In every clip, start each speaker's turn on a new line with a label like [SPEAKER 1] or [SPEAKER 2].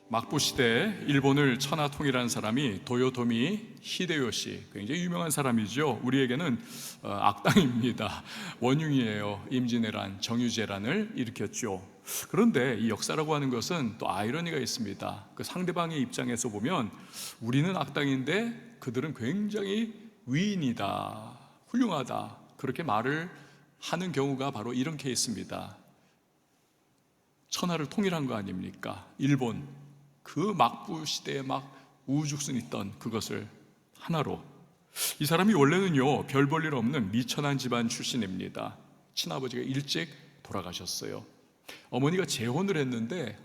[SPEAKER 1] 막부 시대 일본을 천하 통일한 사람이 도요토미 히데요시, 굉장히 유명한 사람이죠. 우리에게는 악당입니다. 원흉이에요. 임진왜란, 정유재란을 일으켰죠. 그런데 이 역사라고 하는 것은 또 아이러니가 있습니다. 그 상대방의 입장에서 보면 우리는 악당인데 그들은 굉장히 위인이다, 훌륭하다, 그렇게 말을 하는 경우가 바로 이런 케이스입니다. 천하를 통일한 거 아닙니까? 일본, 그 막부 시대에 막 우죽순 있던 그것을 하나로. 이 사람이 원래는요, 별 볼 일 없는 미천한 집안 출신입니다. 친아버지가 일찍 돌아가셨어요. 어머니가 재혼을 했는데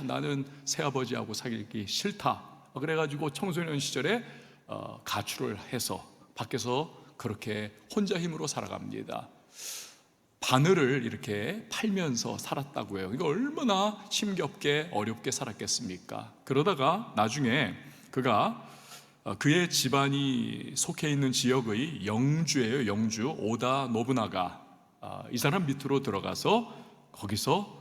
[SPEAKER 1] 나는 새아버지하고 사귀기 싫다, 그래가지고 청소년 시절에 가출을 해서 밖에서 그렇게 혼자 힘으로 살아갑니다. 바늘을 이렇게 팔면서 살았다고 해요. 이거 얼마나 힘겹게 어렵게 살았겠습니까? 그러다가 나중에 그가 그의 집안이 속해 있는 지역의 영주예요. 영주 오다 노부나가, 이 사람 밑으로 들어가서 거기서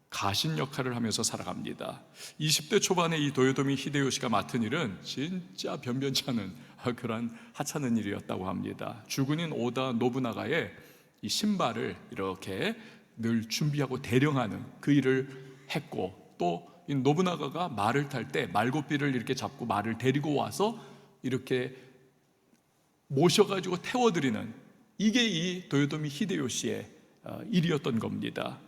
[SPEAKER 1] 가신 역할을 하면서 살아갑니다. 20대 초반에 이 도요토미 히데요시가 맡은 일은 진짜 변변치 않은 그런 하찮은 일이었다고 합니다. 주군인 오다 노부나가의 이 신발을 이렇게 늘 준비하고 대령하는 그 일을 했고, 또 이 노부나가가 말을 탈 때 말고삐를 이렇게 잡고 말을 데리고 와서 이렇게 모셔가지고 태워드리는, 이게 이 도요토미 히데요시의 일이었던 겁니다.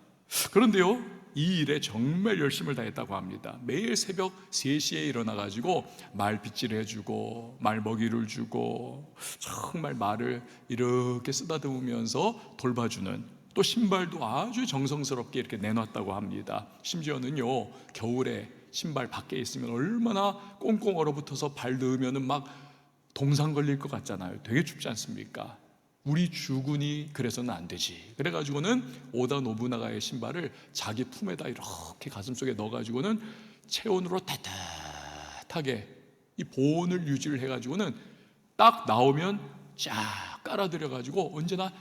[SPEAKER 1] 그런데요, 이 일에 정말 열심을 다했다고 합니다. 매일 새벽 3시에 일어나가지고 말 빗질 해주고 말 먹이를 주고 정말 말을 이렇게 쓰다듬으면서 돌봐주는, 또 신발도 아주 정성스럽게 이렇게 내놨다고 합니다. 심지어는요, 겨울에 신발 밖에 있으면 얼마나 꽁꽁 얼어붙어서 발 넣으면 막 동상 걸릴 것 같잖아요. 되게 춥지 않습니까? 우리 주군이 그래서는 안 되지. 그래가지고는 오다 노부나가의 신발을 자기 품에다 이렇게 가슴속에 넣어가지고는 체온으로 따뜻하게 이 보온을 유지를 해가지고는 딱 나오면 쫙 깔아들여가지고 언제나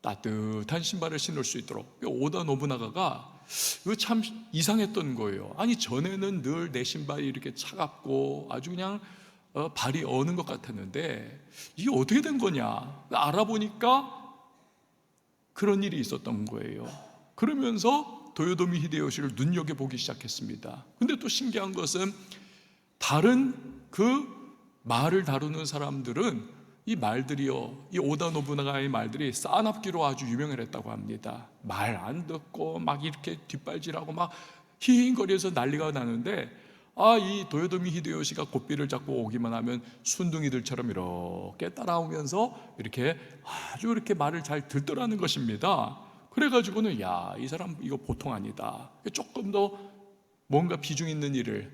[SPEAKER 1] 따뜻한 신발을 신을 수 있도록. 오다 노부나가가 이거 참 이상했던 거예요. 아니, 전에는 늘 내 신발이 이렇게 차갑고 아주 그냥 발이 어는 것 같았는데 이게 어떻게 된 거냐 알아보니까 그런 일이 있었던 거예요. 그러면서 도요토미 히데요시를 눈여겨보기 시작했습니다. 근데 또 신기한 것은 다른 그 말을 다루는 사람들은 이 말들이요, 이 오다 노부나가의 말들이 싸납기로 아주 유명을 했다고 합니다. 말 안 듣고 막 이렇게 뒷발질하고 막 히힝거리면서 난리가 나는데, 이 도요토미 히데요시가 고삐를 잡고 오기만 하면 순둥이들처럼 이렇게 따라오면서 이렇게 아주 이렇게 말을 잘 듣더라는 것입니다. 그래가지고는 이 사람 이거 보통 아니다, 조금 더 뭔가 비중 있는 일을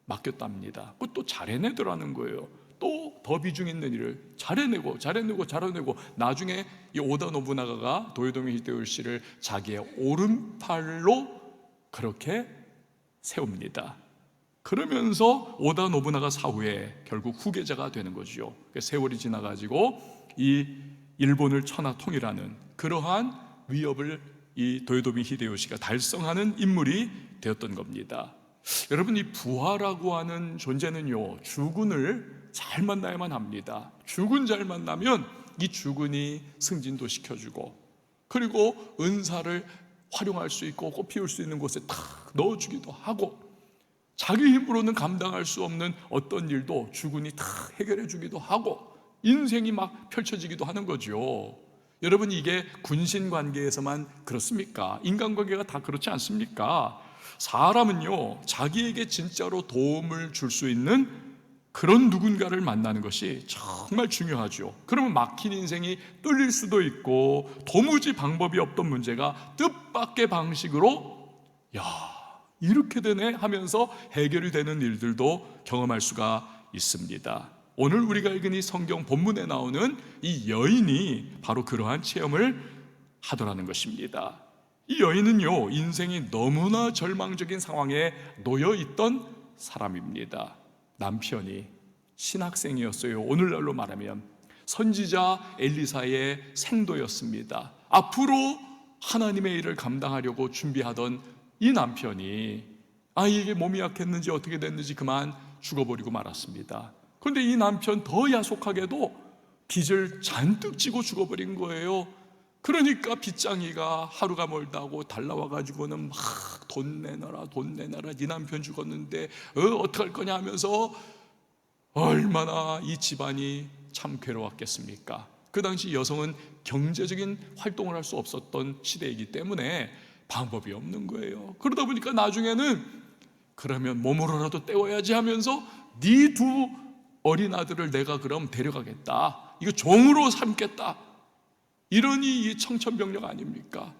[SPEAKER 1] 맡겼답니다. 그것도 잘 해내더라는 거예요. 또 더 비중 있는 일을 잘해내고 나중에 이 오다 노부나가가 도요토미 히데요시를 자기의 오른팔로 그렇게 세웁니다. 그러면서 오다 노부나가 사후에 결국 후계자가 되는 거죠. 세월이 지나가지고 이 일본을 천하 통일하는 그러한 위협을 이 도요토미 히데요시가 달성하는 인물이 되었던 겁니다. 여러분, 이 부하라고 하는 존재는요, 주군을 잘 만나야만 합니다. 주군 잘 만나면 이 주군이 승진도 시켜주고, 그리고 은사를 활용할 수 있고 꽃 피울 수 있는 곳에 탁 넣어주기도 하고, 자기 힘으로는 감당할 수 없는 어떤 일도 주군이 다 해결해 주기도 하고, 인생이 막 펼쳐지기도 하는 거죠. 여러분, 이게 군신 관계에서만 그렇습니까? 인간관계가 다 그렇지 않습니까? 사람은요, 자기에게 진짜로 도움을 줄 수 있는 그런 누군가를 만나는 것이 정말 중요하죠. 그러면 막힌 인생이 뚫릴 수도 있고, 도무지 방법이 없던 문제가 뜻밖의 방식으로 이렇게 되네 하면서 해결이 되는 일들도 경험할 수가 있습니다. 오늘 우리가 읽은 이 성경 본문에 나오는 이 여인이 바로 그러한 체험을 하더라는 것입니다. 이 여인은요, 인생이 너무나 절망적인 상황에 놓여 있던 사람입니다. 남편이 신학생이었어요. 오늘날로 말하면 선지자 엘리사의 생도였습니다. 앞으로 하나님의 일을 감당하려고 준비하던 이 남편이 아이에게 몸이 약했는지 어떻게 됐는지 그만 죽어버리고 말았습니다. 그런데 이 남편 더 야속하게도 빚을 잔뜩 지고 죽어버린 거예요. 그러니까 빚쟁이가 하루가 멀다고 달라와가지고는 막 돈 내놔라 네 남편 죽었는데 어떡할 거냐 하면서 얼마나 이 집안이 참 괴로웠겠습니까? 그 당시 여성은 경제적인 활동을 할 수 없었던 시대이기 때문에 방법이 없는 거예요. 그러다 보니까 나중에는 그러면 몸으로라도 때워야지 하면서 네 두 어린 아들을 내가 그럼 데려가겠다, 이거 종으로 삼겠다, 이러니 이 청천벽력 아닙니까?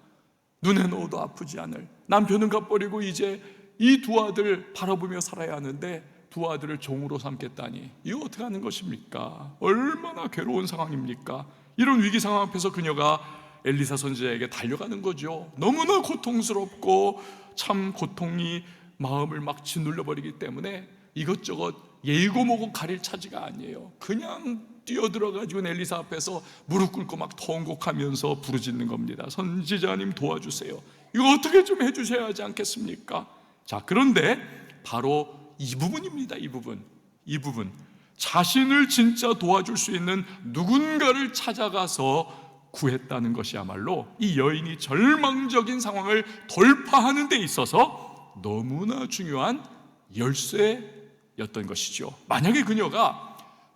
[SPEAKER 1] 눈에 넣어도 아프지 않을 남편은 가버리고 이제 이 두 아들 바라보며 살아야 하는데 두 아들을 종으로 삼겠다니, 이거 어떻게 하는 것입니까? 얼마나 괴로운 상황입니까? 이런 위기 상황 앞에서 그녀가 엘리사 선지자에게 달려가는 거죠. 너무나 고통스럽고 참 고통이 마음을 막 짓눌려버리기 때문에 이것저것 예고 뭐고 가릴 차지가 아니에요. 그냥 뛰어들어가지고 엘리사 앞에서 무릎 꿇고 막 통곡하면서 부르짖는 겁니다. 선지자님 도와주세요. 이거 어떻게 좀 해주셔야 하지 않겠습니까? 자, 그런데 바로 이 부분입니다. 이 부분 자신을 진짜 도와줄 수 있는 누군가를 찾아가서 구했다는 것이야말로 이 여인이 절망적인 상황을 돌파하는 데 있어서 너무나 중요한 열쇠였던 것이죠. 만약에 그녀가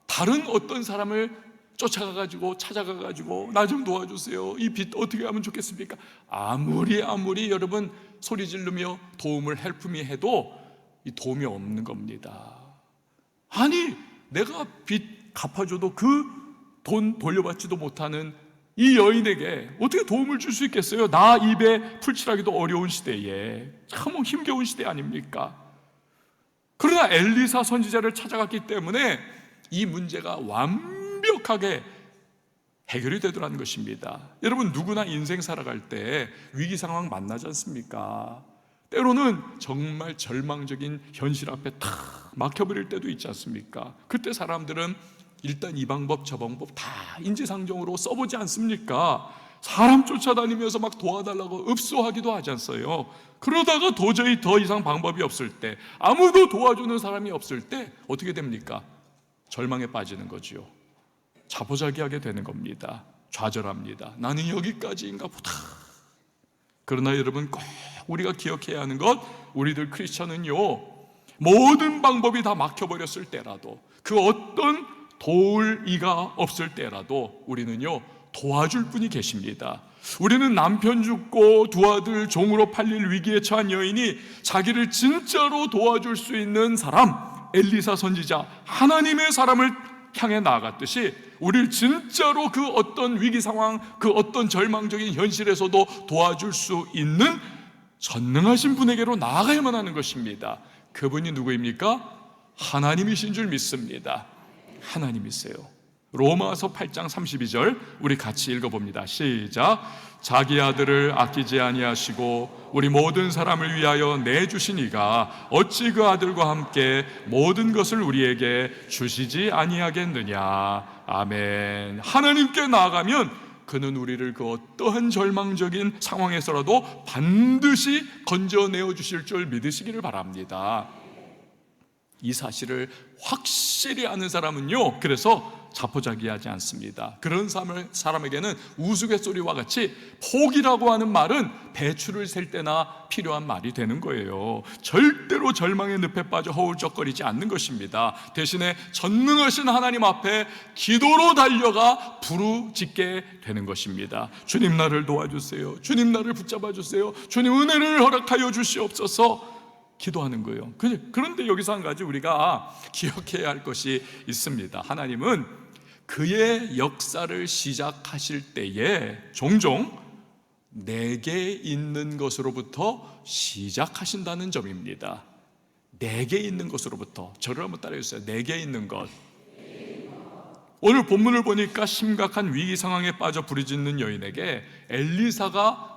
[SPEAKER 1] 다른 어떤 사람을 찾아가가지고 나 좀 도와주세요, 이 빚 어떻게 하면 좋겠습니까? 아무리 여러분 소리 지르며 도움을 헬프미 해도 이 도움이 없는 겁니다. 아니 내가 빚 갚아줘도 그 돈 돌려받지도 못하는 이 여인에게 어떻게 도움을 줄 수 있겠어요? 나 입에 풀칠하기도 어려운 시대에 참 힘겨운 시대 아닙니까? 그러나 엘리사 선지자를 찾아갔기 때문에 이 문제가 완벽하게 해결이 되더라는 것입니다. 여러분 누구나 인생 살아갈 때 위기 상황 만나지 않습니까? 때로는 정말 절망적인 현실 앞에 탁 막혀버릴 때도 있지 않습니까? 그때 사람들은 일단 이 방법 저 방법 다 인지상정으로 써보지 않습니까? 사람 쫓아다니면서 막 도와달라고 읍소하기도 하지 않어요? 그러다가 도저히 더 이상 방법이 없을 때, 아무도 도와주는 사람이 없을 때 어떻게 됩니까? 절망에 빠지는 거지요. 자포자기하게 되는 겁니다. 좌절합니다. 나는 여기까지인가 보다. 그러나 여러분 꼭 우리가 기억해야 하는 것, 우리들 크리스천은요, 모든 방법이 다 막혀버렸을 때라도, 그 어떤 도울 이가 없을 때라도 우리는요 도와줄 분이 계십니다. 우리는 남편 죽고 두 아들 종으로 팔릴 위기에 처한 여인이 자기를 진짜로 도와줄 수 있는 사람, 엘리사 선지자, 하나님의 사람을 향해 나아갔듯이 우리를 진짜로 그 어떤 위기 상황, 그 어떤 절망적인 현실에서도 도와줄 수 있는 전능하신 분에게로 나아가야만 하는 것입니다. 그분이 누구입니까? 하나님이신 줄 믿습니다. 하나님이세요. 로마서 8장 32절 우리 같이 읽어봅니다. 시작. 자기 아들을 아끼지 아니하시고 우리 모든 사람을 위하여 내주시니가 어찌 그 아들과 함께 모든 것을 우리에게 주시지 아니하겠느냐. 아멘. 하나님께 나아가면 그는 우리를 그 어떠한 절망적인 상황에서라도 반드시 건져내어 주실 줄 믿으시기를 바랍니다. 이 사실을 확실히 아는 사람은요, 그래서 자포자기하지 않습니다. 그런 사람에게는 우스갯소리와 같이 포기라고 하는 말은 배추를 셀 때나 필요한 말이 되는 거예요. 절대로 절망의 늪에 빠져 허울적거리지 않는 것입니다. 대신에 전능하신 하나님 앞에 기도로 달려가 부르짖게 되는 것입니다. 주님 나를 도와주세요. 주님 나를 붙잡아 주세요. 주님 은혜를 허락하여 주시옵소서. 기도하는 거예요. 그런데 여기서 한 가지 우리가 기억해야 할 것이 있습니다. 하나님은 그의 역사를 시작하실 때에 종종 내게 있는 것으로부터 시작하신다는 점입니다. 내게 있는 것으로부터. 저를 한번 따라해주세요. 내게 있는 것. 오늘 본문을 보니까 심각한 위기 상황에 빠져 부르짖는 여인에게 엘리사가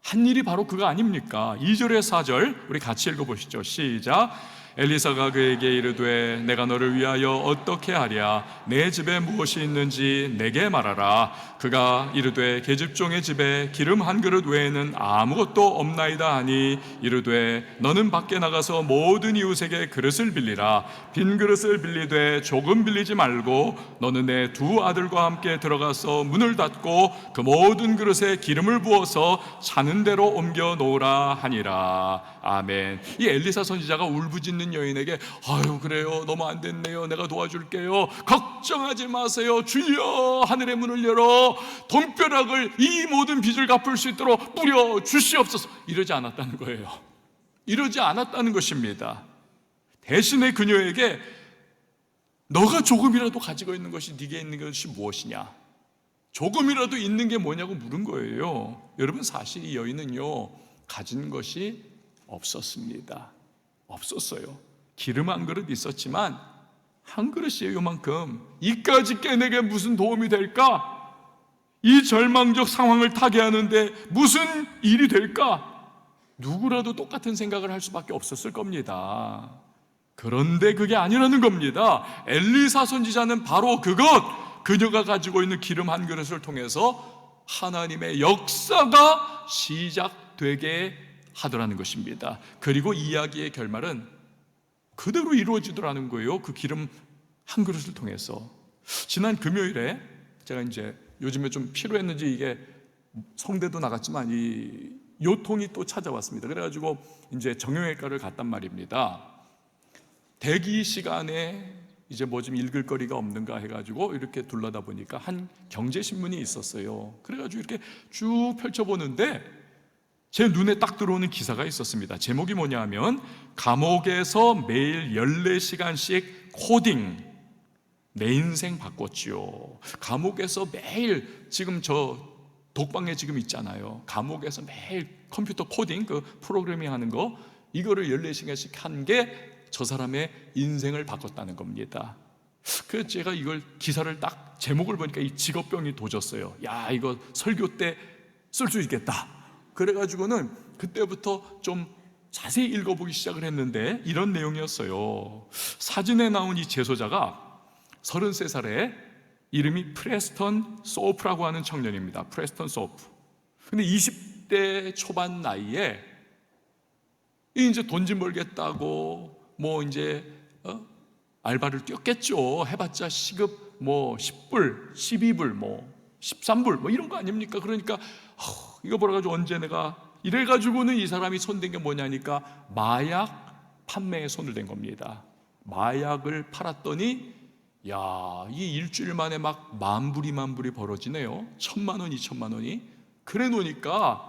[SPEAKER 1] 한 일이 바로 그거 아닙니까? 2절에 4절 우리 같이 읽어보시죠. 시작. 엘리사가 그에게 이르되 내가 너를 위하여 어떻게 하랴? 내 집에 무엇이 있는지 내게 말하라. 그가 이르되 계집종의 집에 기름 한 그릇 외에는 아무것도 없나이다 하니 이르되 너는 밖에 나가서 모든 이웃에게 그릇을 빌리라. 빈 그릇을 빌리되 조금 빌리지 말고 너는 내 두 아들과 함께 들어가서 문을 닫고 그 모든 그릇에 기름을 부어서 자는 대로 옮겨 놓으라 하니라. 아멘. 이 엘리사 선지자가 울부짖는 여인에게 아유 그래요, 너무 안 됐네요, 내가 도와줄게요, 걱정하지 마세요, 주여 하늘의 문을 열어 돈벼락을 이 모든 빚을 갚을 수 있도록 뿌려 주시옵소서, 이러지 않았다는 거예요. 이러지 않았다는 것입니다. 대신에 그녀에게 너가 조금이라도 가지고 있는 것이 네게 있는 것이 무엇이냐, 조금이라도 있는 게 뭐냐고 물은 거예요. 여러분, 사실 이 여인은요 가진 것이 없었습니다. 없었어요. 기름 한 그릇 있었지만 한 그릇이에요. 요만큼. 이까짓 게 내게 무슨 도움이 될까? 이 절망적 상황을 타게 하는데 무슨 일이 될까? 누구라도 똑같은 생각을 할 수밖에 없었을 겁니다. 그런데 그게 아니라는 겁니다. 엘리사 선지자는 바로 그녀가 가지고 있는 기름 한 그릇을 통해서 하나님의 역사가 시작되게 하더라는 것입니다. 그리고 이야기의 결말은 그대로 이루어지더라는 거예요. 그 기름 한 그릇을 통해서. 지난 금요일에 제가 이제 요즘에 좀 필요했는지 이게 성대도 나갔지만 이 요통이 또 찾아왔습니다. 그래가지고 이제 정형외과를 갔단 말입니다. 대기 시간에 이제 뭐 좀 읽을 거리가 없는가 해가지고 이렇게 둘러다 보니까 한 경제신문이 있었어요. 그래가지고 이렇게 쭉 펼쳐보는데 제 눈에 딱 들어오는 기사가 있었습니다. 제목이 뭐냐 하면 감옥에서 매일 14시간씩 코딩, 내 인생 바꿨지요. 감옥에서 매일, 지금 저 독방에 지금 있잖아요. 감옥에서 매일 컴퓨터 코딩, 그 프로그래밍 하는 거, 이거를 14시간씩 한 게 저 사람의 인생을 바꿨다는 겁니다. 그래서 제가 이걸 기사를 딱 제목을 보니까 이 직업병이 도졌어요. 야, 이거 설교 때 쓸 수 있겠다. 그래가지고는 그때부터 좀 자세히 읽어보기 시작을 했는데 이런 내용이었어요. 사진에 나온 이 제소자가 33살에 이름이 프레스턴 소프라고 하는 청년입니다. 프레스턴 소프. 근데 20대 초반 나이에 이제 돈 좀 벌겠다고 뭐 이제 알바를 뛰었겠죠. 해봤자 시급 뭐 10불, 12불, 뭐 13불 뭐 이런 거 아닙니까? 그러니까 이거 벌어가지고 언제 내가, 이래가지고는 이 사람이 손댄 게 뭐냐니까 마약 판매에 손을 댄 겁니다. 마약을 팔았더니 야, 이 일주일 만에 막 만불이 벌어지네요. 1,000만 원, 2,000만 원이. 그래 놓으니까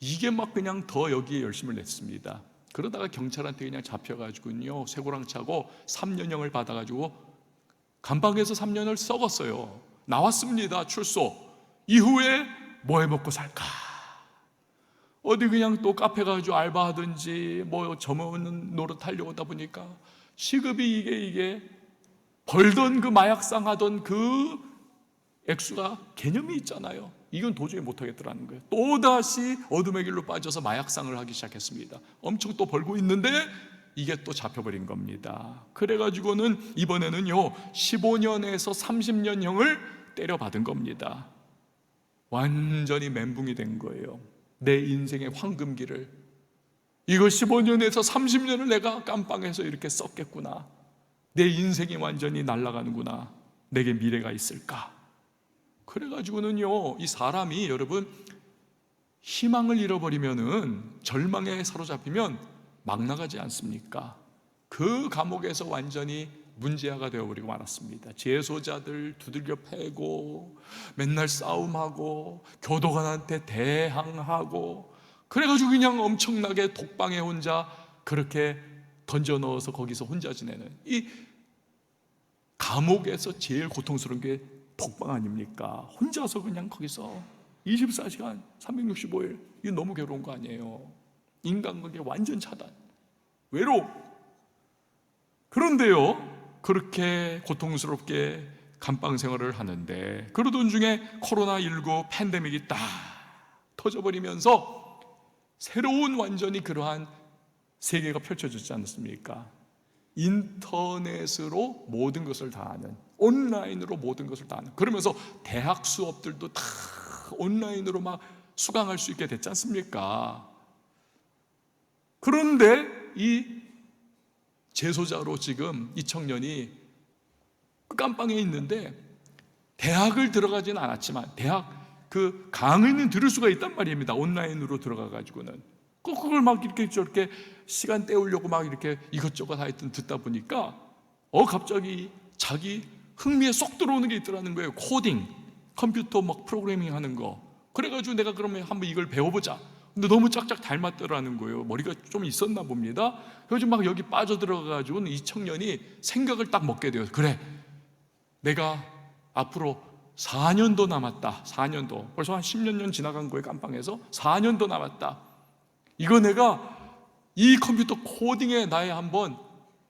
[SPEAKER 1] 이게 막 그냥 더 여기에 열심을 냈습니다. 그러다가 경찰한테 그냥 잡혀가지고요 쇠고랑 차고 3년형을 받아가지고 감방에서 3년을 썩었어요. 나왔습니다. 출소. 이후에 뭐 해먹고 살까? 어디 그냥 또 카페 가가지고 알바하든지 뭐 점없는 노릇하려고 하다 보니까 시급이 이게 벌던 그 마약상 하던 그 액수가 개념이 있잖아요. 이건 도저히 못하겠더라는 거예요. 또다시 어둠의 길로 빠져서 마약상을 하기 시작했습니다. 엄청 또 벌고 있는데 이게 또 잡혀버린 겁니다. 그래가지고는 이번에는요 15년에서 30년형을 때려받은 겁니다. 완전히 멘붕이 된 거예요. 내 인생의 황금기를, 이거 15년에서 30년을 내가 깜빵해서 이렇게 썼겠구나. 내 인생이 완전히 날아가는구나. 내게 미래가 있을까? 그래가지고는요 이 사람이, 여러분, 희망을 잃어버리면은, 절망에 사로잡히면 막 나가지 않습니까? 그 감옥에서 완전히 문제아가 되어버리고 말았습니다. 재소자들 두들겨 패고 맨날 싸움하고 교도관한테 대항하고, 그래가지고 그냥 엄청나게 독방에 혼자 그렇게 던져 넣어서 거기서 혼자 지내는, 이 감옥에서 제일 고통스러운 게 독방 아닙니까? 혼자서 그냥 거기서 24시간 365일, 이거 너무 괴로운 거 아니에요? 인간관계 완전 차단, 외로움. 그런데요 그렇게 고통스럽게 감방 생활을 하는데 그러던 중에 코로나19 팬데믹이 딱 터져버리면서 새로운 완전히 그러한 세계가 펼쳐졌지 않습니까? 인터넷으로 모든 것을 다 하는, 온라인으로 모든 것을 다 하는, 그러면서 대학 수업들도 다 온라인으로 막 수강할 수 있게 됐지 않습니까? 그런데 이 재소자로 지금 이 청년이 그 깜빵에 있는데 대학을 들어가지는 않았지만 대학 그 강의는 들을 수가 있단 말입니다. 온라인으로 들어가 가지고는 그걸 막 이렇게 저렇게 시간 때우려고 막 이렇게 이것저것 하여튼 듣다 보니까 갑자기 자기 흥미에 쏙 들어오는 게 있더라는 거예요. 코딩, 컴퓨터 막 프로그래밍 하는 거. 그래가지고 내가 그러면 한번 이걸 배워보자. 근데 너무 짝짝 닮았더라는 거예요. 머리가 좀 있었나 봅니다. 그래서 막 여기 빠져들어가가지고 이 청년이 생각을 딱 먹게 돼요. 그래, 내가 앞으로 4년도 남았다. 4년도. 벌써 한 10년 지나간 거예요. 깜빵에서 4년도 남았다. 이거 내가 이 컴퓨터 코딩에 나의 한번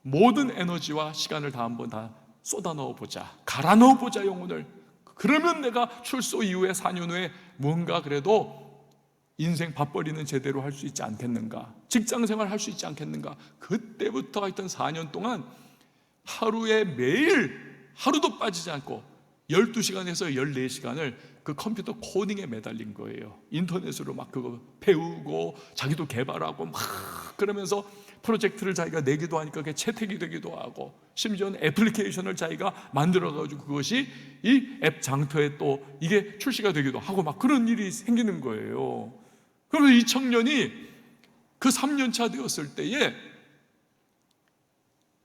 [SPEAKER 1] 모든 에너지와 시간을 다 한번 다 쏟아 넣어보자. 갈아 넣어보자, 영혼을. 그러면 내가 출소 이후에 4년 후에 뭔가 그래도 인생 밥벌이는 제대로 할 수 있지 않겠는가, 직장생활 할 수 있지 않겠는가. 그때부터 하여튼 4년 동안 하루에 매일 하루도 빠지지 않고 12시간에서 14시간을 그 컴퓨터 코딩에 매달린 거예요. 인터넷으로 막 그거 배우고 자기도 개발하고 막 그러면서 프로젝트를 자기가 내기도 하니까 그게 채택이 되기도 하고, 심지어는 애플리케이션을 자기가 만들어가지고 그것이 이 앱 장터에 또 이게 출시가 되기도 하고 막 그런 일이 생기는 거예요. 그러면서 이 청년이 그 3년차 되었을 때에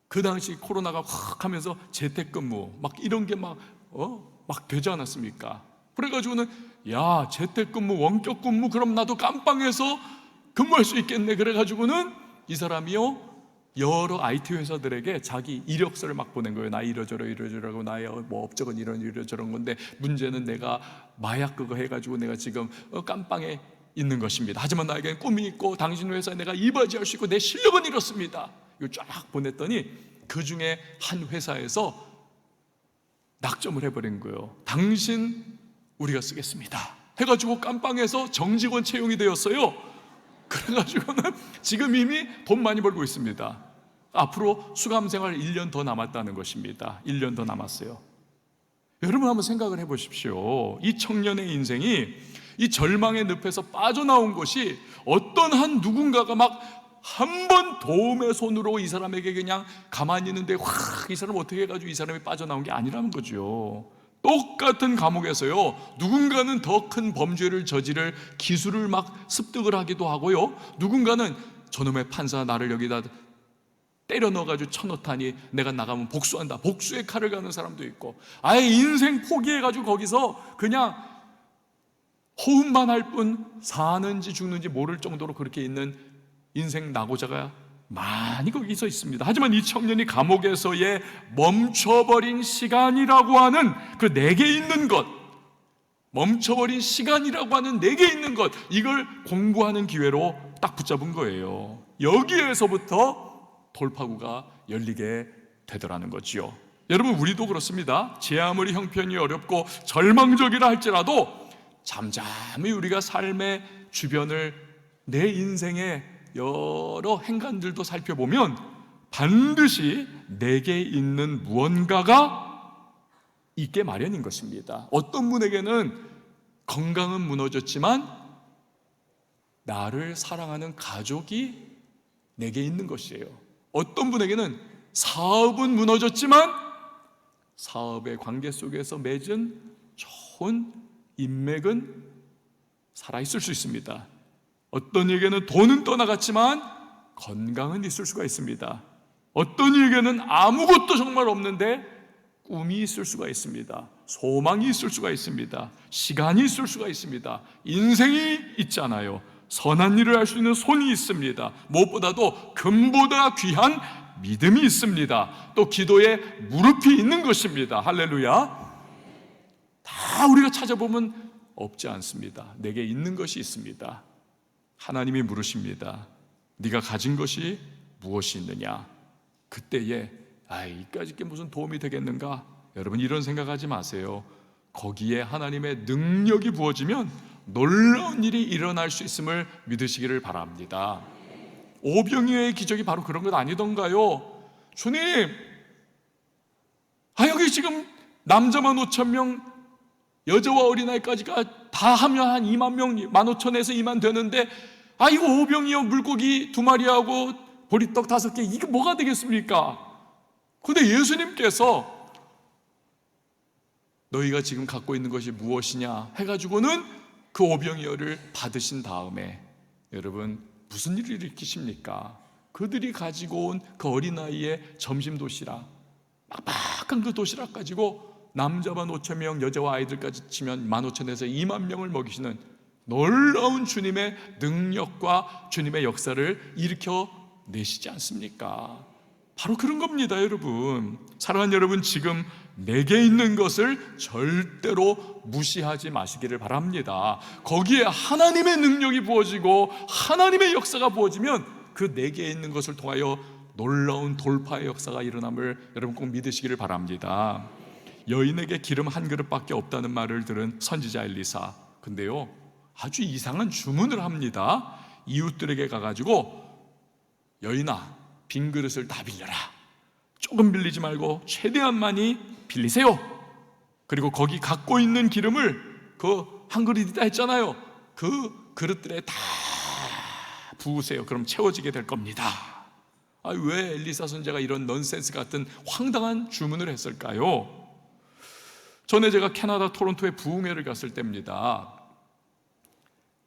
[SPEAKER 1] 그 당시 코로나가 확 하면서 재택근무 막 이런 게 막 되지 않았습니까? 그래가지고는 야, 재택근무, 원격근무, 그럼 나도 깜빵에서 근무할 수 있겠네. 그래가지고는 이 사람이요 여러 IT 회사들에게 자기 이력서를 막 보낸 거예요. 나 이러저러고 나의 뭐 업적은 이러저런 건데 문제는 내가 마약 그거 해가지고 내가 지금 깜빵에 있는 것입니다. 하지만 나에게는 꿈이 있고 당신 회사에 내가 이바지할 수 있고 내 실력은 이렇습니다. 이거 쫙 보냈더니 그 중에 한 회사에서 낙점을 해버린 거예요. 당신 우리가 쓰겠습니다 해가지고 깜빵에서 정직원 채용이 되었어요. 그래가지고는 지금 이미 돈 많이 벌고 있습니다. 앞으로 수감생활 1년 더 남았다는 것입니다. 1년 더 남았어요. 여러분 한번 생각을 해보십시오. 이 청년의 인생이 이 절망의 늪에서 빠져나온 것이 어떤 한 누군가가 막 한 번 도움의 손으로 이 사람에게 그냥 가만히 있는데 확 이 사람 어떻게 해가지고 이 사람이 빠져나온 게 아니라는 거죠. 똑같은 감옥에서요 누군가는 더 큰 범죄를 저지를 기술을 막 습득을 하기도 하고요, 누군가는 저놈의 판사 나를 여기다 때려 넣어가지고 쳐놓다니 내가 나가면 복수한다, 복수의 칼을 가는 사람도 있고, 아예 인생 포기해가지고 거기서 그냥 호흡만 할 뿐 사는지 죽는지 모를 정도로 그렇게 있는 인생 낙오자가 많이 거기서 있습니다. 하지만 이 청년이 감옥에서의 멈춰버린 시간이라고 하는 그 내게 있는 것, 멈춰버린 시간이라고 하는 내게 있는 것, 이걸 공부하는 기회로 딱 붙잡은 거예요. 여기에서부터 돌파구가 열리게 되더라는 거지요. 여러분, 우리도 그렇습니다. 제 아무리 형편이 어렵고 절망적이라 할지라도 잠잠히 우리가 삶의 주변을, 내 인생의 여러 행간들도 살펴보면 반드시 내게 있는 무언가가 있게 마련인 것입니다. 어떤 분에게는 건강은 무너졌지만 나를 사랑하는 가족이 내게 있는 것이에요. 어떤 분에게는 사업은 무너졌지만 사업의 관계 속에서 맺은 좋은 인맥은 살아있을 수 있습니다. 어떤 이에게는 돈은 떠나갔지만 건강은 있을 수가 있습니다. 어떤 이에게는 아무것도 정말 없는데 꿈이 있을 수가 있습니다. 소망이 있을 수가 있습니다. 시간이 있을 수가 있습니다. 인생이 있잖아요. 선한 일을 할 수 있는 손이 있습니다. 무엇보다도 금보다 귀한 믿음이 있습니다. 또 기도에 무릎이 있는 것입니다. 할렐루야. 다 우리가 찾아보면 없지 않습니다. 내게 있는 것이 있습니다. 하나님이 물으십니다. 네가 가진 것이 무엇이 있느냐? 그때에 이까짓 게 무슨 도움이 되겠는가? 여러분, 이런 생각하지 마세요. 거기에 하나님의 능력이 부어지면 놀라운 일이 일어날 수 있음을 믿으시기를 바랍니다. 오병이어의 기적이 바로 그런 것 아니던가요? 주님, 여기 지금 남자만 5천 명, 여자와 어린아이까지가 다 하면 한 2만 명, 15,000에서 2만 되는데 이거 오병이어 물고기 2마리하고 보리떡 5개, 이게 뭐가 되겠습니까? 근데 예수님께서 너희가 지금 갖고 있는 것이 무엇이냐 해가지고는 그 오병이어를 받으신 다음에 여러분 무슨 일을 일으키십니까? 그들이 가지고 온 그 어린아이의 점심 도시락, 빡빡한 그 도시락 가지고 남자만 5천 명, 여자와 아이들까지 치면 15,000에서 2만 명을 먹이시는 놀라운 주님의 능력과 주님의 역사를 일으켜 내시지 않습니까? 바로 그런 겁니다, 여러분. 사랑하는 여러분, 지금 내게 있는 것을 절대로 무시하지 마시기를 바랍니다. 거기에 하나님의 능력이 부어지고 하나님의 역사가 부어지면 그 내게 있는 것을 통하여 놀라운 돌파의 역사가 일어남을 여러분 꼭 믿으시기를 바랍니다. 여인에게 기름 한 그릇밖에 없다는 말을 들은 선지자 엘리사, 근데요 아주 이상한 주문을 합니다. 이웃들에게 가가지고 여인아, 빈 그릇을 다 빌려라. 조금 빌리지 말고 최대한 많이 빌리세요. 그리고 거기 갖고 있는 기름을 그 한 그릇이다 했잖아요. 그 그릇들에 다 부으세요. 그럼 채워지게 될 겁니다. 왜 엘리사 선지자가 이런 넌센스 같은 황당한 주문을 했을까요? 전에 제가 캐나다 토론토에 부흥회를 갔을 때입니다.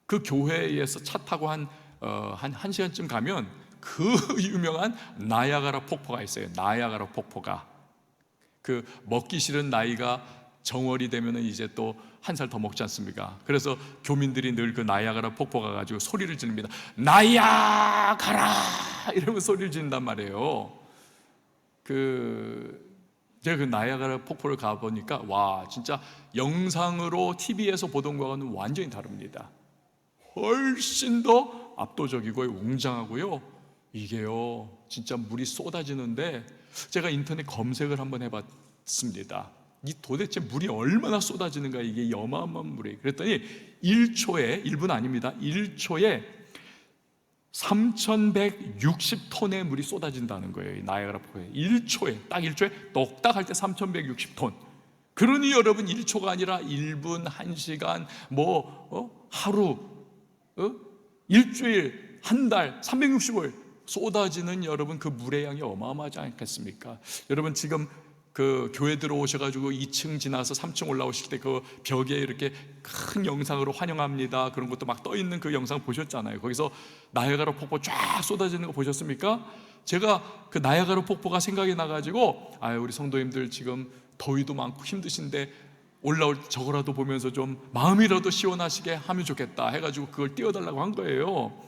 [SPEAKER 1] 그 교회에서 차 타고 한 1시간쯤 가면 그 유명한 나야가라 폭포가 있어요. 나야가라 폭포가. 그 먹기 싫은 나이가 정월이 되면은 이제 또 한 살 더 먹지 않습니까? 그래서 교민들이 늘 그 나야가라 폭포 가가지고 소리를 지릅니다. 나야가라! 이러면 소리를 지른단 말이에요. 제가 그 나야가라 폭포를 가보니까 와, 진짜 영상으로 TV에서 보던 거와는 완전히 다릅니다. 훨씬 더 압도적이고 웅장하고요. 이게요 진짜 물이 쏟아지는데 제가 인터넷 검색을 한번 해봤습니다. 이 도대체 물이 얼마나 쏟아지는가, 이게 어마어마한 물이. 그랬더니 1초에, 1분 아닙니다, 1초에 3,160톤의 물이 쏟아진다는 거예요. 이 나야가라 폭포에 1초에, 딱 1초에 똑딱 할 때 3,160톤. 그러니 여러분 1초가 아니라 1분, 1시간, 하루, 일주일, 한 달, 365일 쏟아지는 여러분 그 물의 양이 어마어마하지 않겠습니까? 여러분 지금 그 교회 들어오셔가지고 2층 지나서 3층 올라오실 때 그 벽에 이렇게 큰 영상으로 환영합니다 그런 것도 막 떠있는 그 영상 보셨잖아요. 거기서 나야가라 폭포 쫙 쏟아지는 거 보셨습니까? 제가 그 나야가라 폭포가 생각이 나가지고 우리 성도님들 지금 더위도 많고 힘드신데 올라올 저거라도 보면서 좀 마음이라도 시원하시게 하면 좋겠다 해가지고 그걸 띄워달라고 한 거예요.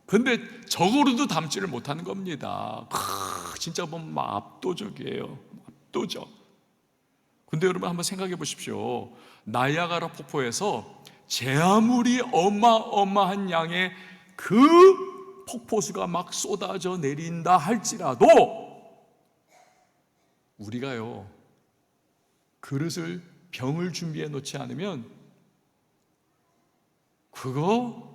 [SPEAKER 1] 근데 저거로도 담지를 못하는 겁니다. 진짜 보면 압도적이에요. 압도적. 근데 여러분 한번 생각해 보십시오. 나야가라 폭포에서 제아물이 어마어마한 양의 그 폭포수가 막 쏟아져 내린다 할지라도 우리가요 그릇을, 병을 준비해 놓지 않으면 그거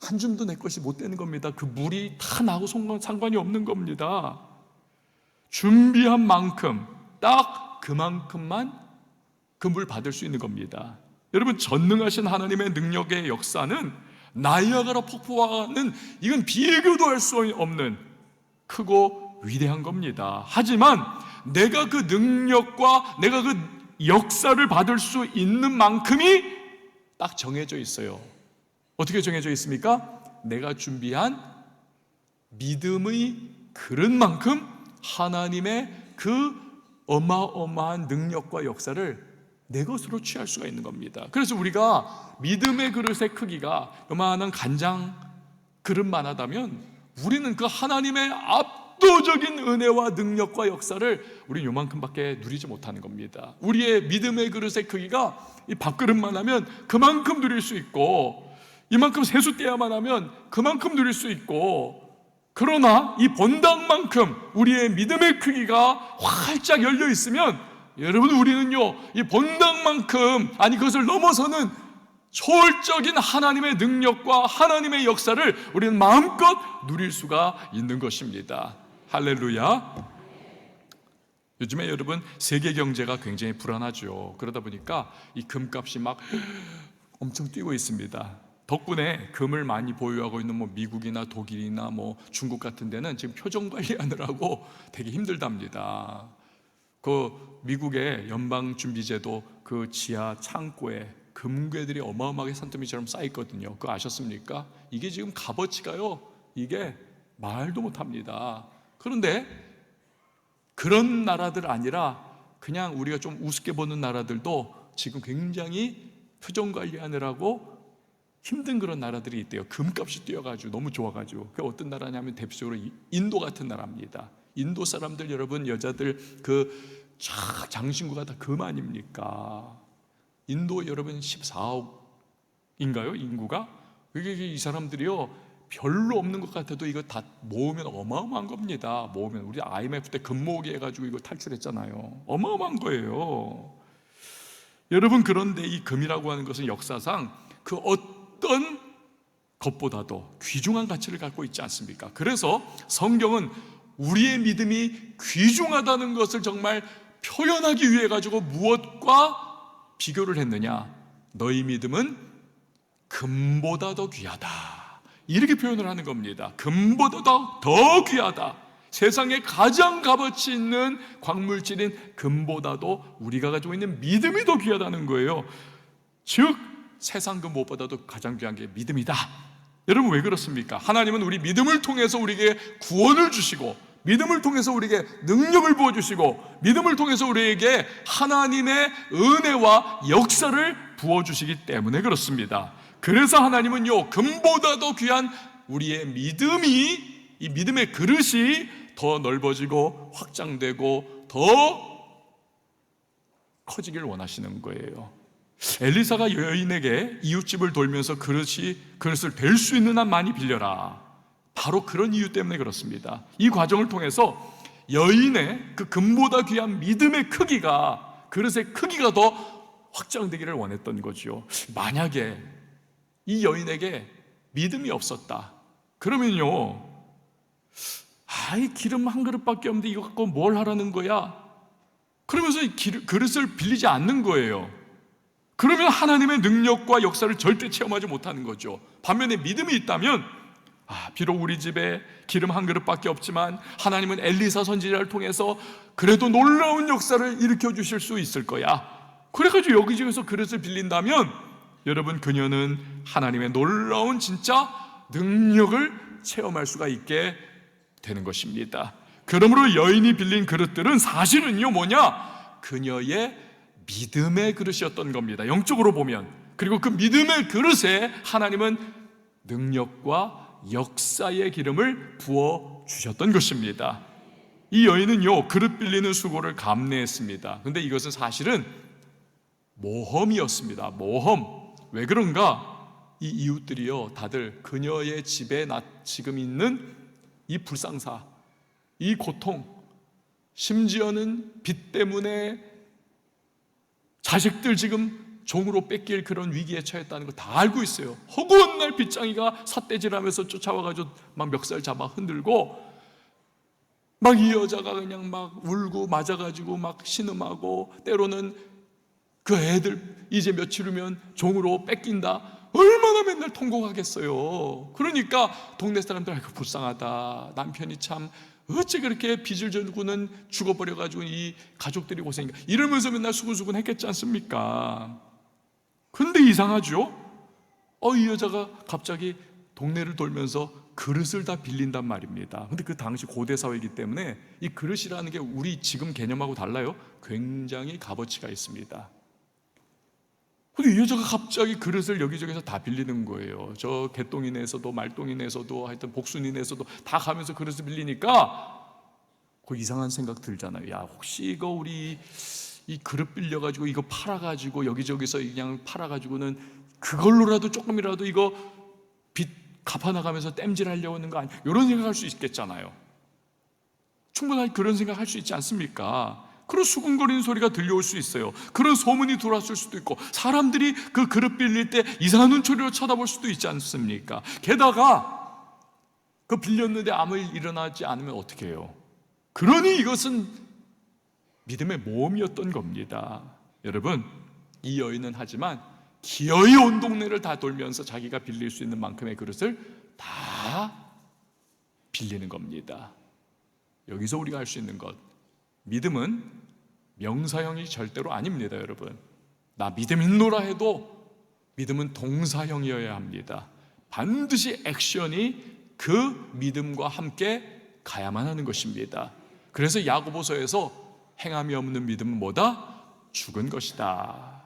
[SPEAKER 1] 한 줌도 내 것이 못 되는 겁니다. 그 물이 다 나하고 상관이 없는 겁니다. 준비한 만큼, 딱 그만큼만 그 물 받을 수 있는 겁니다. 여러분, 전능하신 하나님의 능력의 역사는 나야가라 폭포와는 이건 비교도 할 수 없는 크고 위대한 겁니다. 하지만 내가 그 능력과 내가 그 역사를 받을 수 있는 만큼이 딱 정해져 있어요. 어떻게 정해져 있습니까? 내가 준비한 믿음의 그릇만큼 하나님의 그 어마어마한 능력과 역사를 내 것으로 취할 수가 있는 겁니다. 그래서 우리가 믿음의 그릇의 크기가 요만한 간장 그릇만 하다면 우리는 그 하나님의 압도적인 은혜와 능력과 역사를 우리는 요만큼밖에 누리지 못하는 겁니다. 우리의 믿음의 그릇의 크기가 이 밥그릇만 하면 그만큼 누릴 수 있고, 이만큼 세숫대야만 하면 그만큼 누릴 수 있고, 그러나 이 본당만큼 우리의 믿음의 크기가 활짝 열려 있으면 여러분 우리는요 이 본당만큼, 아니 그것을 넘어서는 초월적인 하나님의 능력과 하나님의 역사를 우리는 마음껏 누릴 수가 있는 것입니다. 할렐루야. 요즘에 여러분 세계 경제가 굉장히 불안하죠. 그러다 보니까 이 금값이 막 엄청 뛰고 있습니다. 덕분에 금을 많이 보유하고 있는 미국이나 독일이나 중국 같은 데는 지금 표정 관리하느라고 되게 힘들답니다. 그 미국의 연방준비제도 그 지하 창고에 금괴들이 어마어마하게 산더미처럼 쌓여 있거든요. 그거 아셨습니까? 이게 지금 값어치가요, 이게 말도 못합니다. 그런데 그런 나라들 아니라 그냥 우리가 좀 우습게 보는 나라들도 지금 굉장히 표정 관리하느라고 힘든 그런 나라들이 있대요. 금값이 뛰어가지고 너무 좋아가지고. 그 어떤 나라냐면 대표적으로 인도 같은 나라입니다. 인도 사람들 여러분, 여자들 그 장신구가 다 금 아닙니까? 인도 여러분 14억인가요? 인구가? 이 사람들이요, 별로 없는 것 같아도 이거 다 모으면 어마어마한 겁니다. 모으면 우리 IMF 때 금 모으기 해가지고 이거 탈출했잖아요. 어마어마한 거예요. 여러분, 그런데 이 금이라고 하는 것은 역사상 그 어떤 것보다도 귀중한 가치를 갖고 있지 않습니까? 그래서 성경은 우리의 믿음이 귀중하다는 것을 정말 표현하기 위해 가지고 무엇과 비교를 했느냐? 너희 믿음은 금보다 더 귀하다, 이렇게 표현을 하는 겁니다. 금보다 더 귀하다. 세상에 가장 값어치 있는 광물질인 금보다도 우리가 가지고 있는 믿음이 더 귀하다는 거예요. 즉 세상 그 무엇보다도 가장 귀한 게 믿음이다. 여러분, 왜 그렇습니까? 하나님은 우리 믿음을 통해서 우리에게 구원을 주시고, 믿음을 통해서 우리에게 능력을 부어주시고, 믿음을 통해서 우리에게 하나님의 은혜와 역사를 부어주시기 때문에 그렇습니다. 그래서 하나님은요, 금보다 더 귀한 우리의 믿음이, 이 믿음의 그릇이 더 넓어지고 확장되고 더 커지길 원하시는 거예요. 엘리사가 여인에게 이웃집을 돌면서 그릇을 댈 수 있는 한 많이 빌려라, 바로 그런 이유 때문에 그렇습니다. 이 과정을 통해서 여인의 그 금보다 귀한 믿음의 크기가, 그릇의 크기가 더 확장되기를 원했던 거죠. 만약에 이 여인에게 믿음이 없었다 그러면요, 이 기름 한 그릇밖에 없는데 이거 갖고 뭘 하라는 거야? 그러면서 이 그릇을 빌리지 않는 거예요. 그러면 하나님의 능력과 역사를 절대 체험하지 못하는 거죠. 반면에 믿음이 있다면, 비록 우리 집에 기름 한 그릇밖에 없지만 하나님은 엘리사 선지자를 통해서 그래도 놀라운 역사를 일으켜 주실 수 있을 거야. 그래가지고 여기저기서 그릇을 빌린다면 여러분, 그녀는 하나님의 놀라운 진짜 능력을 체험할 수가 있게 되는 것입니다. 그러므로 여인이 빌린 그릇들은 사실은요 뭐냐? 그녀의 믿음의 그릇이었던 겁니다. 영적으로 보면. 그리고 그 믿음의 그릇에 하나님은 능력과 역사의 기름을 부어 주셨던 것입니다. 이 여인은요, 그릇 빌리는 수고를 감내했습니다. 그런데 이것은 사실은 모험이었습니다. 모험. 왜 그런가? 이 이웃들이요, 다들 그녀의 집에 지금 있는 이 불상사, 이 고통, 심지어는 빚 때문에 자식들 지금 종으로 뺏길 그런 위기에 처했다는 거 다 알고 있어요. 허구한 날 빚쟁이가 삿대질하면서 쫓아와가지고 막 멱살 잡아 흔들고, 막 이 여자가 그냥 막 울고 맞아가지고 막 신음하고, 때로는 그 애들 이제 며칠 후면 종으로 뺏긴다, 얼마나 맨날 통곡하겠어요. 그러니까 동네 사람들, 아이고 불쌍하다, 남편이 참 어째 그렇게 빚을 져고는 죽어버려가지고 이 가족들이 고생인가, 이러면서 맨날 수근수근 했겠지 않습니까? 근데 이상하죠? 이 여자가 갑자기 동네를 돌면서 그릇을 다 빌린단 말입니다. 근데 그 당시 고대 사회이기 때문에 이 그릇이라는 게 우리 지금 개념하고 달라요. 굉장히 값어치가 있습니다. 근데 이 여자가 갑자기 그릇을 여기저기서 다 빌리는 거예요. 저 개똥이네에서도 말똥이네에서도 하여튼 복순이네에서도 다 가면서 그릇을 빌리니까 그 이상한 생각 들잖아요. 야, 혹시 이거 우리 이 그릇 빌려가지고 이거 팔아가지고 여기저기서 그냥 팔아가지고는 그걸로라도 조금이라도 이거 빚 갚아나가면서 땜질하려고 하는 거 아니야? 이런 생각할 수 있겠잖아요. 충분히 그런 생각할 수 있지 않습니까? 그런 수근거리는 소리가 들려올 수 있어요. 그런 소문이 들어왔을 수도 있고, 사람들이 그 그릇 빌릴 때 이상한 눈초리로 쳐다볼 수도 있지 않습니까? 게다가 그 빌렸는데 아무 일 일어나지 않으면 어떻게 해요? 그러니 이것은 믿음의 모험이었던 겁니다. 여러분, 이 여인은 하지만 기어이 온 동네를 다 돌면서 자기가 빌릴 수 있는 만큼의 그릇을 다 빌리는 겁니다. 여기서 우리가 할 수 있는 것, 믿음은 명사형이 절대로 아닙니다. 여러분, 나 믿음 있노라 해도 믿음은 동사형이어야 합니다. 반드시 액션이 그 믿음과 함께 가야만 하는 것입니다. 그래서 야고보서에서 행함이 없는 믿음은 뭐다? 죽은 것이다.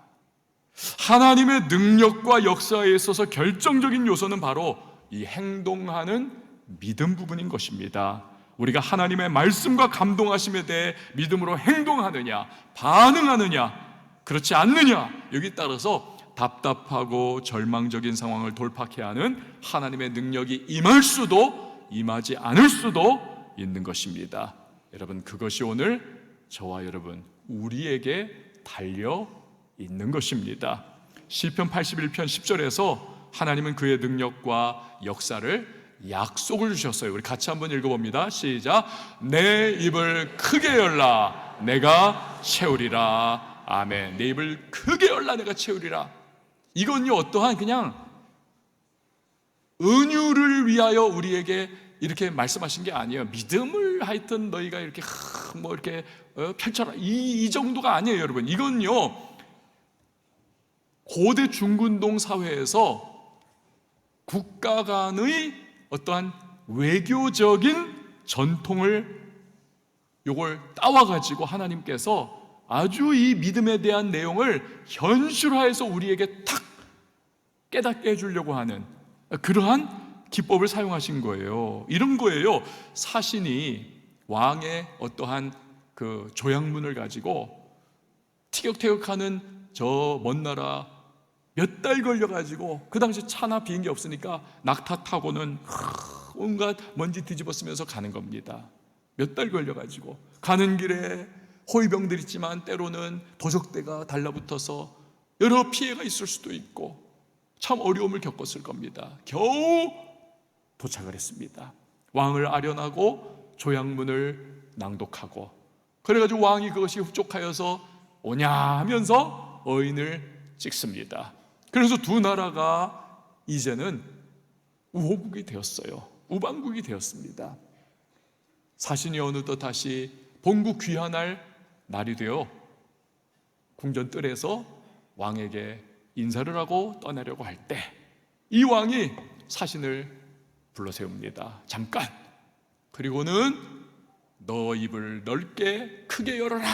[SPEAKER 1] 하나님의 능력과 역사에 있어서 결정적인 요소는 바로 이 행동하는 믿음 부분인 것입니다. 우리가 하나님의 말씀과 감동하심에 대해 믿음으로 행동하느냐, 반응하느냐, 그렇지 않느냐, 여기 따라서 답답하고 절망적인 상황을 돌파해야 하는 하나님의 능력이 임할 수도 임하지 않을 수도 있는 것입니다. 여러분, 그것이 오늘 저와 여러분, 우리에게 달려 있는 것입니다. 시편 81편 10절에서 하나님은 그의 능력과 역사를 약속을 주셨어요. 우리 같이 한번 읽어봅니다. 시작. 내 입을 크게 열라 내가 채우리라. 아멘. 내 입을 크게 열라 내가 채우리라. 이건요, 어떠한 그냥 은유를 위하여 우리에게 이렇게 말씀하신 게 아니에요. 믿음을 하여튼 너희가 이렇게 뭐 이렇게 펼쳐라, 이 정도가 아니에요. 여러분, 이건요, 고대 중근동 사회에서 국가 간의 어떠한 외교적인 전통을 요걸 따와가지고 하나님께서 아주 이 믿음에 대한 내용을 현실화해서 우리에게 탁 깨닫게 해주려고 하는 그러한 기법을 사용하신 거예요. 이런 거예요. 사신이 왕의 어떠한 그 조약문을 가지고 티격태격하는 저 먼 나라 몇 달 걸려가지고, 그 당시 차나 비행기 없으니까 낙타 타고는 온갖 먼지 뒤집어 쓰면서 가는 겁니다. 몇 달 걸려가지고 가는 길에 호위병들 있지만 때로는 도적대가 달라붙어서 여러 피해가 있을 수도 있고 참 어려움을 겪었을 겁니다. 겨우 도착을 했습니다. 왕을 아련하고 조약문을 낭독하고, 그래가지고 왕이 그것이 흡족하여서 오냐 하면서 어인을 찍습니다. 그래서 두 나라가 이제는 우호국이 되었어요. 우방국이 되었습니다. 사신이 어느덧 다시 본국 귀환할 날이 되어 궁전 뜰에서 왕에게 인사를 하고 떠나려고 할 때 이 왕이 사신을 불러 세웁니다. 잠깐. 그리고는 너 입을 넓게 크게 열어라.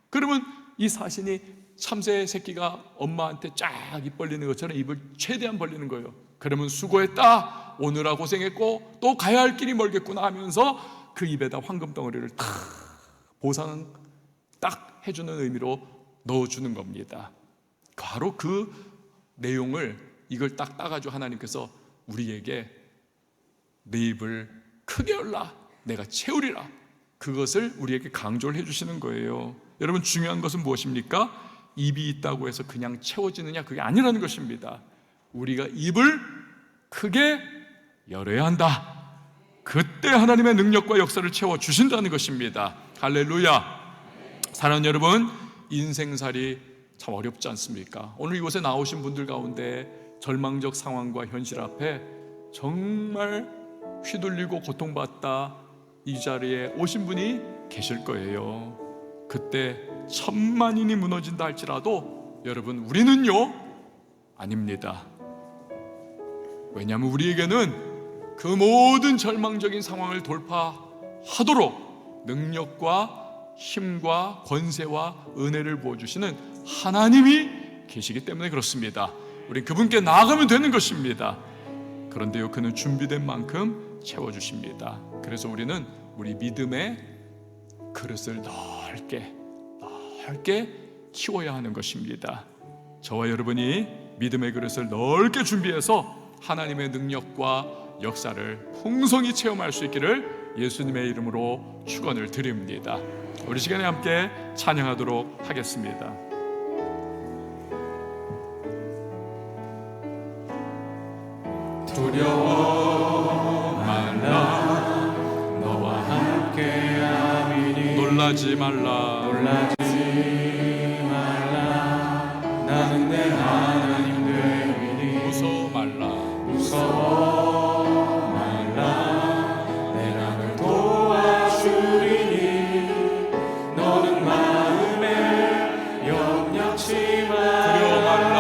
[SPEAKER 1] 그러면 이 사신이 참새 새끼가 엄마한테 쫙 입 벌리는 것처럼 입을 최대한 벌리는 거예요. 그러면 수고했다, 오느라 고생했고 또 가야 할 길이 멀겠구나 하면서 그 입에다 황금 덩어리를 탁 보상 딱 해주는 의미로 넣어주는 겁니다. 바로 그 내용을, 이걸 딱 따가지고 하나님께서 우리에게 내 입을 크게 열라 내가 채우리라, 그것을 우리에게 강조를 해주시는 거예요. 여러분, 중요한 것은 무엇입니까? 입이 있다고 해서 그냥 채워지느냐, 그게 아니라는 것입니다. 우리가 입을 크게 열어야 한다. 그때 하나님의 능력과 역사를 채워주신다는 것입니다. 할렐루야. 사랑하는 여러분, 인생살이 참 어렵지 않습니까? 오늘 이곳에 나오신 분들 가운데 절망적 상황과 현실 앞에 정말 휘둘리고 고통받다 이 자리에 오신 분이 계실 거예요. 그때 천만인이 무너진다 할지라도 여러분, 우리는요 아닙니다. 왜냐하면 우리에게는 그 모든 절망적인 상황을 돌파하도록 능력과 힘과 권세와 은혜를 부어주시는 하나님이 계시기 때문에 그렇습니다. 우린 그분께 나아가면 되는 것입니다. 그런데요, 그는 준비된 만큼 채워주십니다. 그래서 우리는 우리 믿음의 그릇을 넓게 키워야 하는 것입니다. 저와 여러분이 믿음의 그릇을 넓게 준비해서 하나님의 능력과 역사를 풍성히 체험할 수 있기를 예수님의 이름으로 축원을 드립니다. 우리 시간에 함께 찬양하도록 하겠습니다. 두려워 말라 너와 함께하며 놀라지 말라.
[SPEAKER 2] 놀라지 말라. 나는 내 하나님 되리니.
[SPEAKER 1] 무서워 말라.
[SPEAKER 2] 무서워 말라. 내가 널 도와주리니. 너는 마음에 염려치 말라.
[SPEAKER 1] 두려워 말라.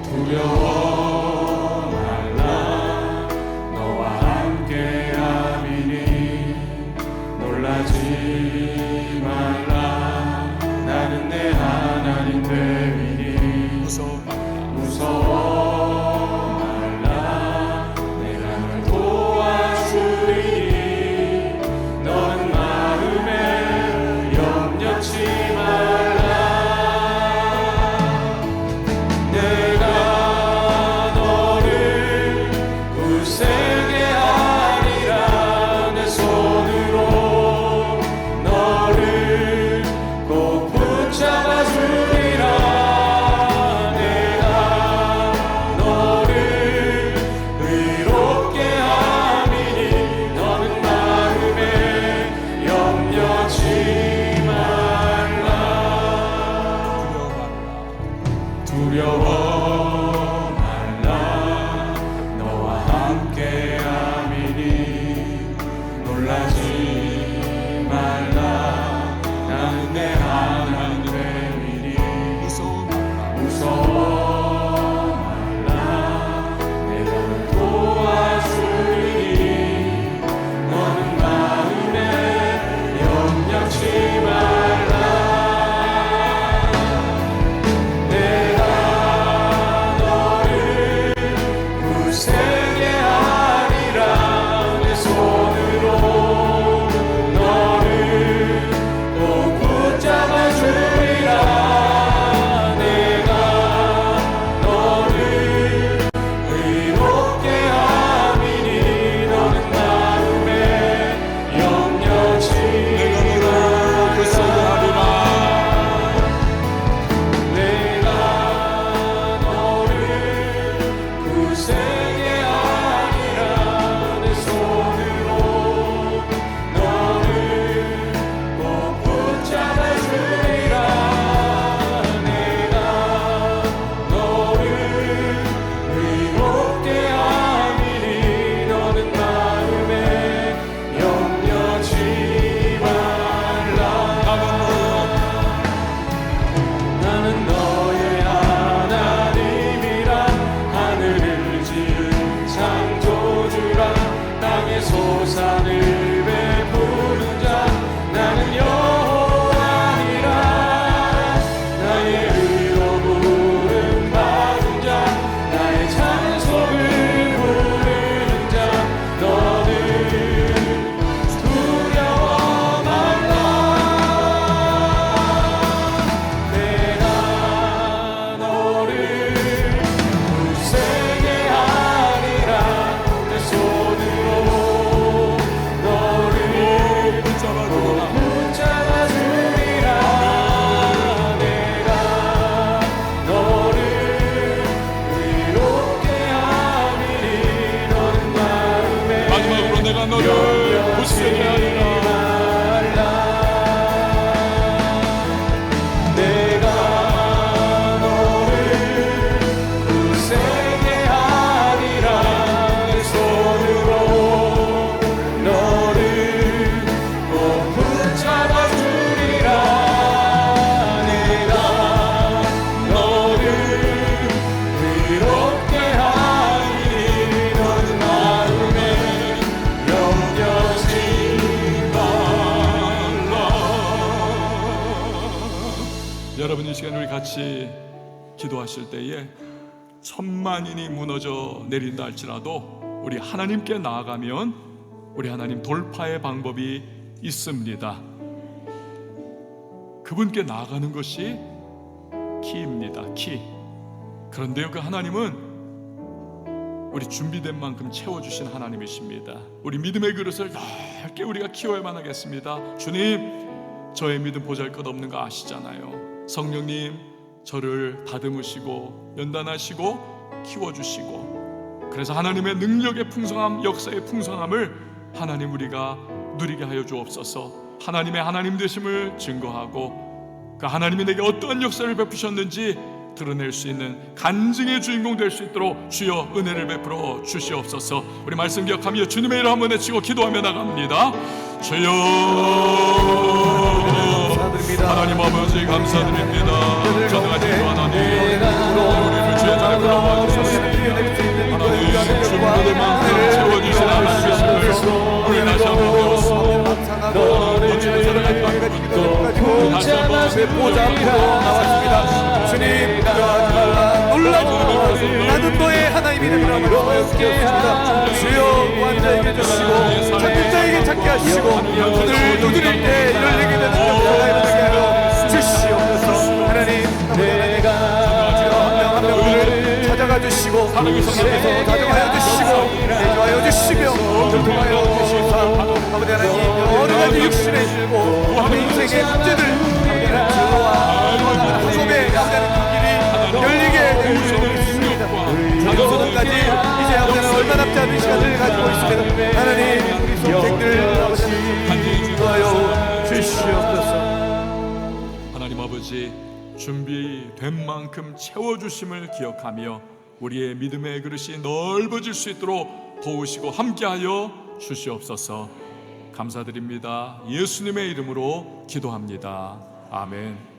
[SPEAKER 2] 두려워 말라. 너와 함께함이니. 놀라지 말라. 나는 내 하나님 되리니.
[SPEAKER 1] 무서워 말라.
[SPEAKER 2] 무서워 말라. 내가 널 도와주리니. 너는 마음에 염려치 말라. 내가 너를 굳세게 하리라. 내 손으로 너를 꼭 붙잡아 주리라. 내가 너를 의롭게 함이니. 너는 마음에 염려치 말라. 두려워 말라. 너와 함께함이니. 놀라지 말라. 나는 내 하나님 되리니.
[SPEAKER 1] 무서워 말라.
[SPEAKER 2] 무서워 말라. 내가 널 도와주리니. 너는 마음에 염려치 말라. 내가 너를 굳세게 하리라. 내 손으로 너를 꼭 붙잡아 주리라. 내가 너를 의롭게 함이니. 너는 마음에 염려치
[SPEAKER 1] 내가 너를 굳세게 하리라.
[SPEAKER 2] 내가 너를 굳세게 하리라. 내 손으로 너를 꼭 붙잡아 주리라. 내가 너를 의롭게 함이니. 너는 마음에 염려치 말라. 나는 너의 하나님이라. 하늘을 지은 창조주라. 땅의 소산을 베푸는 자. 나는 여호와니라. 나의 의로 부름 받은 자. 나의 찬송을 부르는 자. 너는 두려워 말라. 내가 너를 굳세게 하리라. 내 손으로 너를
[SPEAKER 1] 붙잡아
[SPEAKER 2] 꼭
[SPEAKER 1] 주라.
[SPEAKER 2] 붙잡아 주리라. 내가 너를 의롭게 함이니. 너는 마음에
[SPEAKER 1] 마지막으로 내가 너를 굳세게 하리라.
[SPEAKER 2] 내가 너를 굳세게 하리라. 내 손으로 너를 꼭 붙잡아 주리라. 내가 너를 의롭게 하리니. 너는 마음에 염려치 말라.
[SPEAKER 1] 여러분, 이 시간 우리 같이 기도하실 때에 천만인이 무너져 내린다 할지라도 우리 하나님께 나아가면 우리 하나님 돌파의 방법이 있습니다. 그분께 나아가는 것이 키입니다. 키. 그런데요, 그 하나님은 우리 준비된 만큼 채워주신 하나님이십니다. 우리 믿음의 그릇을 넓게 우리가 키워야만 하겠습니다. 주님, 저의 믿음 보잘것없는 거 아시잖아요. 성령님, 저를 다듬으시고 연단하시고 키워주시고, 그래서 하나님의 능력의 풍성함, 역사의 풍성함을 하나님 우리가 누리게 하여 주옵소서. 하나님의 하나님 되심을 증거하고 그 하나님이 내게 어떠한 역사를 베푸셨는지 드러낼 수 있는 간증의 주인공 될 수 있도록 주여 은혜를 베풀어 주시옵소서. 우리 말씀 기억하며 주님의 이름 한번 외치고 기도하며 나갑니다. 주여 하나님 아버지 감사드립니다. 전능하신 주 하나님, 우리를 주의 자리에 불러와 주셨습니다. 하나님 준비들만큼 채워주신 하나님 계심을 우리 다시 한번 배웠습니다. 멋지는 사랑의 땅 다시 한번
[SPEAKER 2] 보좌 앞으로 나왔습니다. 주님, 놀라운 나는 너의 하나님이 되리라 말씀하셨습니다. 주여 환자에게 주시고 찾는 자에게 찾게 하시고 문을 두드릴 때 열리게 되는 역사가 일어나게 하여 주시옵소서. 하나님, 내가 한 명 한 명을 찾아가 주시고 옆에서 다정하여 주시고 내주하여 주시며 교통하여 주시사 아버지 하나님 여러 가지 육신의 일고 우리 인생의 문제들 아버지 하나님 주와 하소매 아버지 그 길이 열리게 되시옵소서. 저녁까지 이제 아버지 하나님 얼마 남지 않은 시간을 가지고 있습니다. 하나님 우리 선택들 아버지 인도하여 주시옵소서.
[SPEAKER 1] 하나님 아버지 준비된 만큼 채워주심을 기억하며 우리의 믿음의 그릇이 넓어질 수 있도록 도우시고 함께하여 주시옵소서. 감사드립니다. 예수님의 이름으로 기도합니다. 아멘.